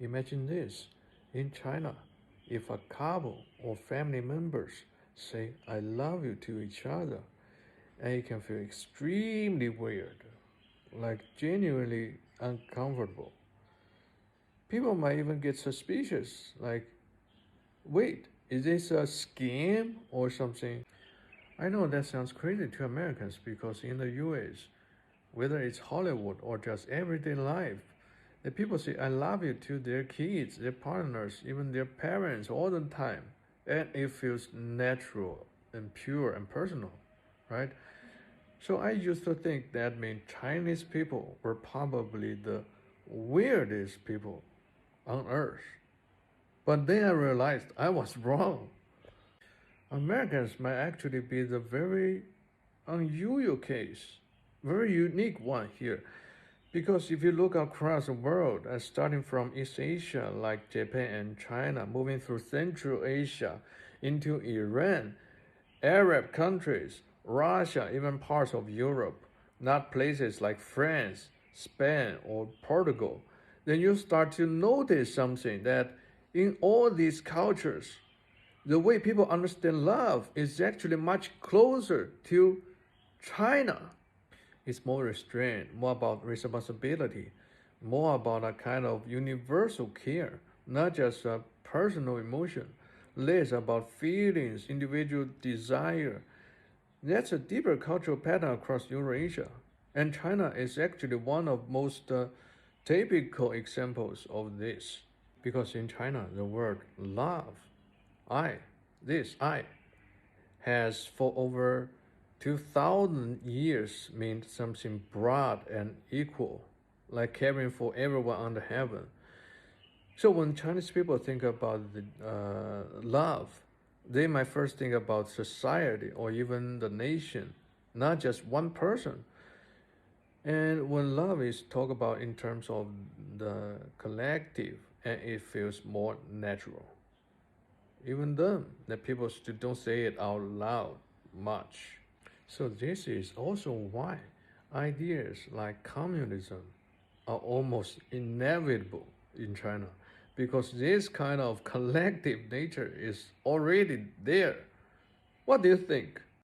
Imagine this. In China, if a couple or family members say I love you to each other, and it can feel extremely weird, like genuinely uncomfortable. People might even get suspicious, like, wait, is this a scam or something? I know that sounds crazy to Americans because in the US, whether it's Hollywood or just everyday life, the people say I love you to their kids, their partners, even their parents all the time. And it feels natural and pure and personal, right? So I used to think that meant Chinese people were probably the weirdest people on earth. But then I realized I was wrong. Americans might actually be the very unusual case, very unique one here. Because if you look across the world, starting from East Asia like Japan and China, moving through Central Asia into Iran, Arab countries, Russia, even parts of Europe, not places like France, Spain, or Portugal, then you start to notice something that in all these cultures, the way people understand love is actually much closer to China. It's more restrained, more about responsibility, more about a kind of universal care, not just a personal emotion, less about feelings, individual desire. That's a deeper cultural pattern across Eurasia. And China is actually one of most typical examples of this. Because in China, the word love, I, I, has for over 2000 years meant something broad and equal, like caring for everyone under heaven. So when Chinese people think about love, they might first think about society or even the nation, not just one person. And when love is talked about in terms of the collective, and it feels more natural. Even then, the people still don't say it out loud much. So this is also why ideas like communism are almost inevitable in China, because this kind of collective nature is already there. What do you think?